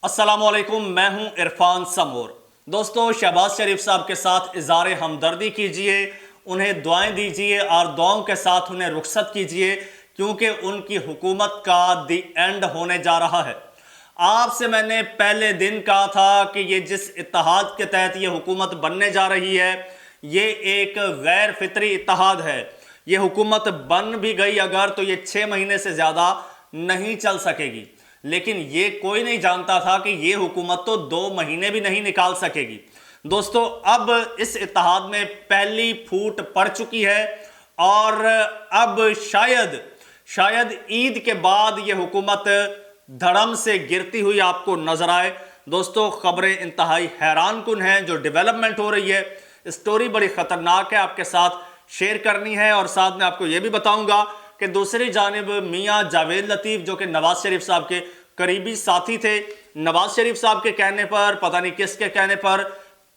अस्सलामुअलैकुम, मैं हूं इरफान समोर। दोस्तों, शहबाज शरीफ साहब के साथ इज़हार हमदर्दी कीजिए, उन्हें दुआएं दीजिए और दुआओं के साथ उन्हें रुखसत कीजिए, क्योंकि उनकी हुकूमत का दी एंड होने जा रहा है। आपसे मैंने पहले दिन कहा था कि ये जिस इत्तेहाद के तहत ये हुकूमत बनने जा रही है, ये एक गैर फितरी इत्तेहाद है। ये हुकूमत बन भी गई अगर, तो ये 6 महीने से ज़्यादा नहीं चल सकेगी। लेकिन ये कोई नहीं जानता था कि ये हुकूमत तो 2 महीने भी नहीं निकाल सकेगी। दोस्तों, अब इस इत्तेहाद में पहली फूट पड़ चुकी है और अब शायद ईद के बाद ये हुकूमत धड़म से गिरती हुई आपको नजर आए। दोस्तों, खबरें इंतहाई हैरान कुन हैं जो डेवलपमेंट हो रही है। स्टोरी बड़ी खतरनाक है, आपके साथ शेयर करनी है और साथ में आपको यह भी बताऊंगा कि दूसरी जानिब मियां जावेद लतीफ़, जो कि नवाज शरीफ साहब के करीबी साथी थे, नवाज शरीफ साहब के कहने पर, पता नहीं किसके कहने पर,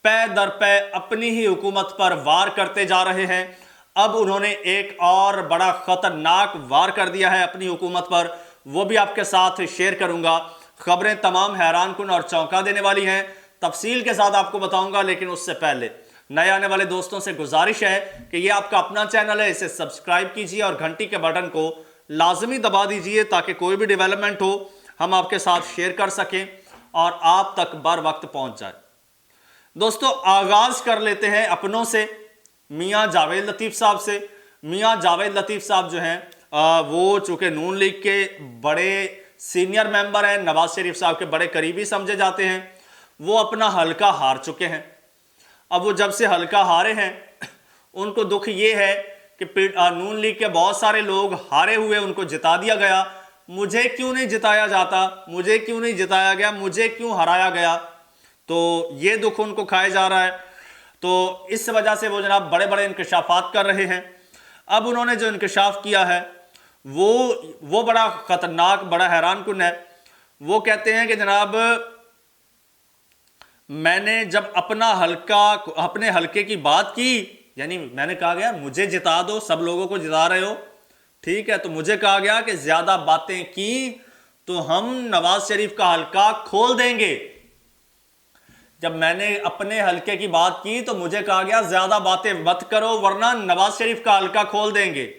पै दर पै अपनी ही हुकूमत पर वार करते जा रहे हैं। अब उन्होंने एक और बड़ा खतरनाक वार कर दिया है अपनी हुकूमत पर, वो भी आपके साथ शेयर करूंगा। खबरें तमाम हैरान कुन और चौंका देने वाली हैं, तफसील के साथ आपको बताऊंगा। लेकिन उससे पहले नए आने वाले दोस्तों से गुजारिश है कि ये आपका अपना चैनल है, इसे सब्सक्राइब कीजिए और घंटी के बटन को लाजमी दबा दीजिए ताकि कोई भी डेवलपमेंट हो हम आपके साथ शेयर कर सकें और आप तक बर वक्त पहुंच जाए। दोस्तों, आगाज कर लेते हैं अपनों से, मियां जावेद लतीफ़ साहब से। मियां जावेद लतीफ़ साहब जो हैं वो चूंकि नून लीग के बड़े सीनियर मेंबर हैं, नवाज शरीफ साहब के बड़े करीबी समझे जाते हैं। वो अपना हल्का हार चुके हैं। अब वो जब से हल्का हारे हैं, उनको दुख ये है कि नून लीग के बहुत सारे लोग हारे हुए, उनको जिता दिया गया। मुझे क्यों नहीं जिताया जाता, मुझे क्यों नहीं जिताया गया, मुझे क्यों हराया गया, तो ये दुख उनको खाया जा रहा है। तो इस वजह से वो जनाब बड़े बड़े इंकशाफात कर रहे हैं। अब उन्होंने जो इंकशाफ किया है वो बड़ा खतरनाक, बड़ा हैरान कुन है। वो कहते हैं कि जनाब, मैंने जब अपने हलके की बात की, यानी मैंने कहा गया मुझे जिता दो, सब लोगों को जिता रहे हो, ठीक है, तो मुझे कहा गया कि ज्यादा बातें की तो हम नवाज शरीफ का हलका खोल देंगे। जब मैंने अपने हलके की बात की तो मुझे कहा गया ज्यादा बातें मत करो वरना नवाज शरीफ का हलका खोल देंगे।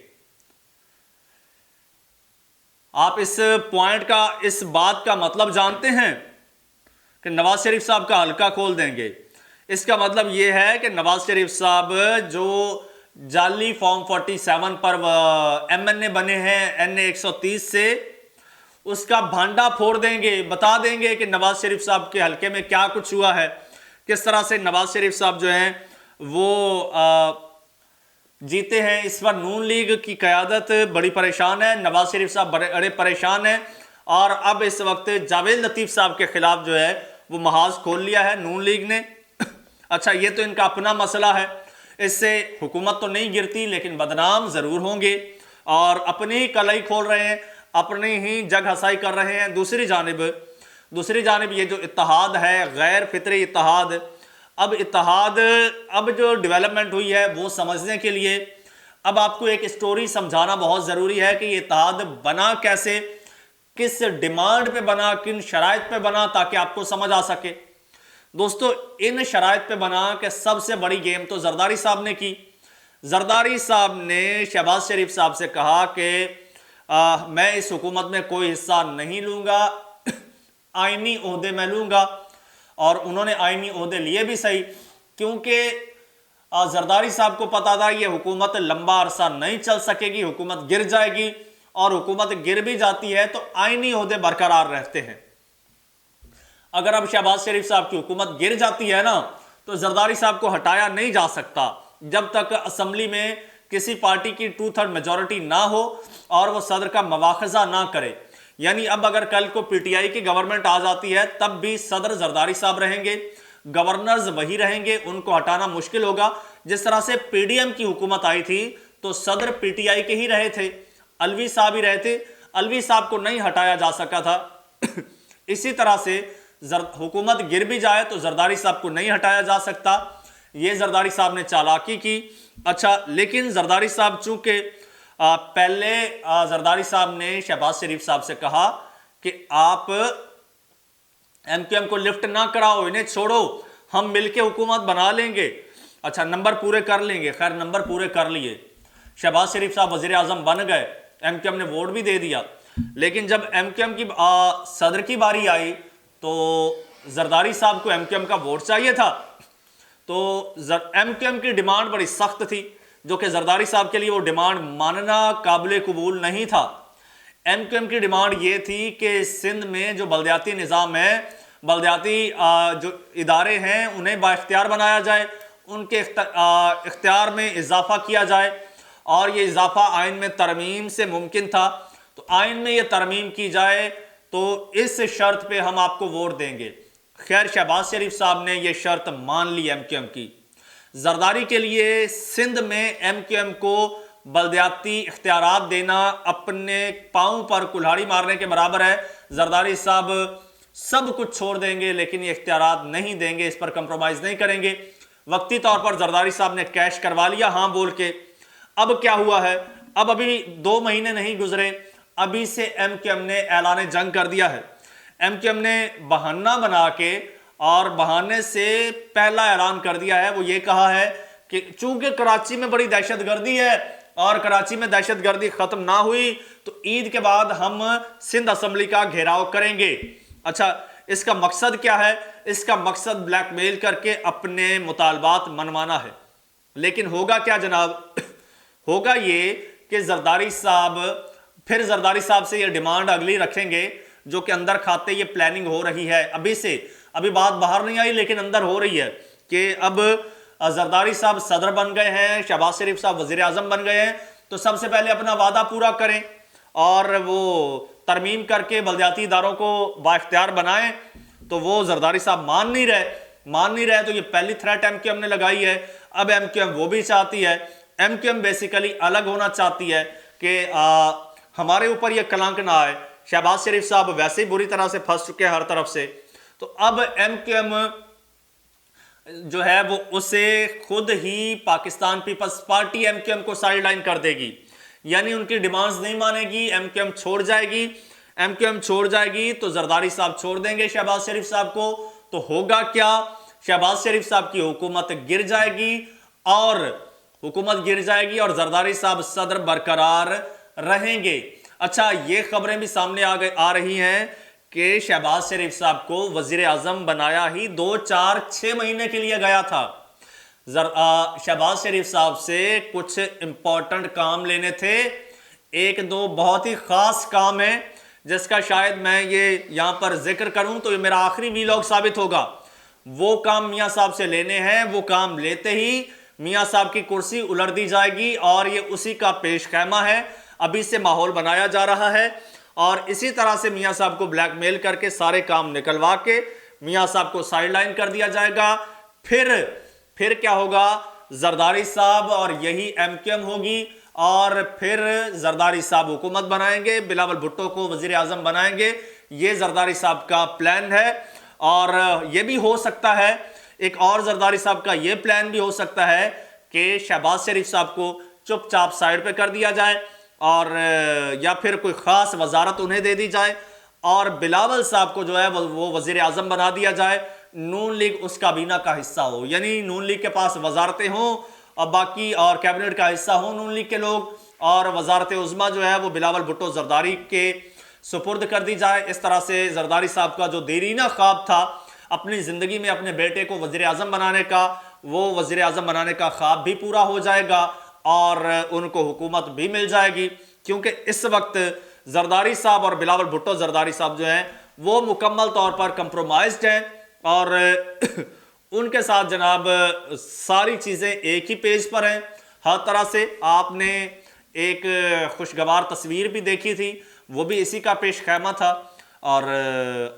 आप इस पॉइंट का, इस बात का मतलब जानते हैं कि नवाज शरीफ साहब का हलका खोल देंगे? इसका मतलब यह है कि नवाज शरीफ साहब जो जाली फॉर्म 47 पर MNA बने हैं NA 130 से, उसका भांडा फोड़ देंगे, बता देंगे कि नवाज शरीफ साहब के हलके में क्या कुछ हुआ है, किस तरह से नवाज शरीफ साहब जो हैं वो जीते हैं। इस पर नून लीग की क़यादत बड़ी परेशान है, नवाज शरीफ साहब बड़े परेशान हैं और अब इस वक्त जावेद लतीफ़ साहब के खिलाफ जो है वो महाज खोल लिया है नून लीग ने। अच्छा, ये तो इनका अपना मसला है, इससे हुकूमत तो नहीं गिरती लेकिन बदनाम ज़रूर होंगे और अपनी ही कलाई खोल रहे हैं, अपनी ही जग हसाई कर रहे हैं। दूसरी जानिब ये जो इत्तेहाद है, गैर फितरी इत्तेहाद, अब जो डेवलपमेंट हुई है वो समझने के लिए अब आपको एक स्टोरी समझाना बहुत ज़रूरी है कि ये इत्तेहाद बना कैसे, किस डिमांड पे बना, किन शराइत पे बना, ताकि आपको समझ आ सके। दोस्तों, इन शराइत पे बना कि सबसे बड़ी गेम तो जरदारी साहब ने की। जरदारी साहब ने शहबाज शरीफ साहब से कहा कि मैं इस हुकूमत में कोई हिस्सा नहीं लूंगा, आईनी ओहदे मैं लूंगा। और उन्होंने आईनी ओहदे लिए भी सही, क्योंकि जरदारी साहब को पता था ये हुकूमत लंबा अरसा नहीं चल सकेगी, हुकूमत गिर जाएगी, और हुकूमत गिर भी जाती है तो आईनी ओहदे बरकरार रहते हैं। अगर अब शहबाज शरीफ साहब की हुकूमत गिर जाती है ना, तो जरदारी साहब को हटाया नहीं जा सकता जब तक असम्बली में किसी पार्टी की 2/3 मेजॉरिटी ना हो और वो सदर का मवाखजा ना करे। यानी अब अगर कल को PTI की गवर्नमेंट आ जाती है तब भी सदर जरदारी साहब रहेंगे, गवर्नर्स वही रहेंगे, उनको हटाना मुश्किल होगा। जिस तरह से PDM की हुकूमत आई थी तो सदर PTI के ही रहे थे, अलवी साहब ही रहे थे, अलवी साहब को नहीं हटाया जा सका था। इसी तरह से हुकूमत गिर भी जाए तो जरदारी साहब को नहीं हटाया जा सकता। ये जरदारी साहब ने चालाकी की। अच्छा, लेकिन जरदारी साहब चूंकि पहले जरदारी साहब ने शहबाज शरीफ साहब से कहा कि आप MQM کو लिफ्ट ना कराओ, इन्हें छोड़ो, हम मिलके हुकूमत बना लेंगे। अच्छा, नंबर पूरे कर लेंगे। खैर, नंबर पूरे कर लिए, शहबाज शरीफ साहब वज़ीर आज़म बन गए, MQM ने वोट भी दे दिया। लेकिन जब MQM की सदर की बारी आई तो जरदारी साहब को MQM का वोट चाहिए था। तो MQM की डिमांड बड़ी सख्त थी, जो कि जरदारी साहब के लिए वो डिमांड मानना काबिल कबूल नहीं था। MQM की डिमांड ये थी कि सिंध में जो बलदियाती निज़ाम है, बलदियाती जो इदारे हैं, उन्हें बाइख्तियार बनाया जाए, उनके इख्तियार में इजाफा किया जाए, और ये इजाफा आइन में तरमीम से मुमकिन था। तो आइन में ये तरमीम की जाए तो इस शर्त पे हम आपको वोट देंगे। खैर, शहबाज शरीफ साहब ने ये शर्त मान ली MQM की। जरदारी के लिए सिंध में MQM को बलदियाती इख्तियारात देना अपने पाँव पर कुल्हाड़ी मारने के बराबर है। जरदारी साहब सब कुछ छोड़ देंगे लेकिन ये इख्तियारात नहीं देंगे, इस पर कंप्रोमाइज़ नहीं करेंगे। वक्ती तौर पर जरदारी साहब ने कैश करवा लिया हाँ बोल के। अब क्या हुआ है, अब अभी 2 महीने नहीं गुजरे, अभी से MQM ने ऐलान जंग कर दिया है। MQM ने बहाना बना के और बहाने से पहला ऐलान कर दिया है, वो ये कहा है कि चूंकि कराची में बड़ी दहशतगर्दी है और कराची में दहशतगर्दी ख़त्म ना हुई तो ईद के बाद हम सिंध असम्बली का घेराव करेंगे। अच्छा, इसका मकसद क्या है? इसका मकसद ब्लैकमेल करके अपने मुतालबात मनवाना है। लेकिन होगा क्या जनाब? होगा ये कि जरदारी साहब से ये डिमांड अगली रखेंगे, जो कि अंदर खाते ये प्लानिंग हो रही है अभी से। अभी बात बाहर नहीं आई लेकिन अंदर हो रही है कि अब जरदारी साहब सदर बन गए हैं, शहबाज शरीफ साहब वज़ीर आज़म बन गए हैं, तो सबसे पहले अपना वादा पूरा करें और वो तरमीम करके बलदियाती इदारों को बाइख्तियार बनाएं। तो वो जरदारी साहब मान नहीं रहे, तो ये पहली थ्रेट MQM ने लगाई है। अब MQM वो भी चाहती है, MQM बेसिकली अलग होना चाहती है कि हमारे ऊपर ये कलंक ना आए। शहबाज शरीफ साहब वैसे ही बुरी तरह से फंस चुके हैं हर तरफ से, तो अब MQM जो है वो उसे खुद ही पाकिस्तान पीपल्स पार्टी MQM को साइडलाइन कर देगी, यानी उनकी डिमांड्स नहीं मानेगी, MQM छोड़ जाएगी तो जरदारी साहब छोड़ देंगे शहबाज शरीफ साहब को। तो होगा क्या? शहबाज शरीफ साहब की हुकूमत गिर जाएगी और जरदारी साहब सदर बरकरार रहेंगे। अच्छा, ये खबरें भी सामने आ रही हैं कि शहबाज शरीफ साहब को वजीर आजम बनाया ही 2, 4, 6 महीने के लिए गया था। शहबाज शरीफ साहब से कुछ इंपॉर्टेंट काम लेने थे, 1-2 बहुत ही खास काम है जिसका शायद मैं ये यहाँ पर जिक्र करूं तो ये मेरा आखिरी वीलॉग साबित होगा। वो काम मियाँ साहब से लेने हैं, वो काम लेते ही मियाँ साहब की कुर्सी उलट दी जाएगी और ये उसी का पेश खैमा है। अभी से माहौल बनाया जा रहा है और इसी तरह से मियाँ साहब को ब्लैकमेल करके सारे काम निकलवा के मियाँ साहब को साइडलाइन कर दिया जाएगा। फिर क्या होगा? जरदारी साहब और यही MQM होगी और फिर जरदारी साहब हुकूमत बनाएंगे, बिलावल भुट्टो को वजीर आजम बनाएंगे। ये जरदारी साहब का प्लान है। और ये भी हो सकता है, एक और जरदारी साहब का ये प्लान भी हो सकता है कि शहबाज शरीफ साहब को चुपचाप साइड पे कर दिया जाए और या फिर कोई ख़ास वजारत उन्हें दे दी जाए और बिलावल साहब को जो है वो वजीर आजम बना दिया जाए, नून लीग उस काबीना का हिस्सा हो, यानी नून लीग के पास वजारतें हों और बाकी और कैबिनेट का हिस्सा हो नून लीग के लोग, और वजारत उज़्मा जो है वो बिलावल भुट्टो जरदारी के सुपुर्द कर दी जाए। इस तरह से जरदारी साहब का जो देरीना ख्वाब था अपनी ज़िंदगी में अपने बेटे को वज़ीर आज़म बनाने का, वो वज़ीर आज़म बनाने का ख्वाब भी पूरा हो जाएगा और उनको हुकूमत भी मिल जाएगी। क्योंकि इस वक्त जरदारी साहब और बिलावल भुट्टो जरदारी साहब जो हैं वो मुकम्मल तौर पर कंप्रोमाइज्ड हैं और उनके साथ जनाब सारी चीज़ें एक ही पेज पर हैं हर तरह से। आपने एक खुशगवार तस्वीर भी देखी थी, वो भी इसी का पेश खैमा था। और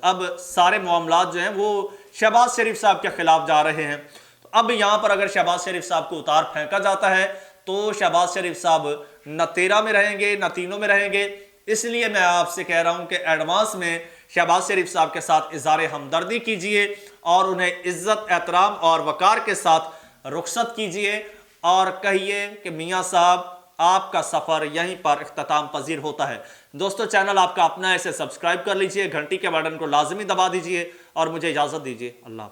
अब सारे मामलात जो हैं वो शहबाज शरीफ साहब के खिलाफ जा रहे हैं। तो अब यहाँ पर अगर शहबाज शरीफ साहब को उतार फेंका जाता है तो शहबाज शरीफ साहब न 13 में रहेंगे न 3 में रहेंगे। इसलिए मैं आपसे कह रहा हूँ कि एडवांस में शहबाज शरीफ साहब के साथ इज़हार हमदर्दी कीजिए और उन्हें इज़्ज़त, एहतराम और वक़ार के साथ रुखसत कीजिए और कहिए कि मियाँ साहब आपका सफ़र यहीं पर इख्तिताम पजीर होता है। दोस्तों, चैनल आपका अपना है, इसे सब्सक्राइब कर लीजिए, घंटी के बटन को लाजमी दबा दीजिए اور مجھے اجازت دیجیے، اللہ حافظ۔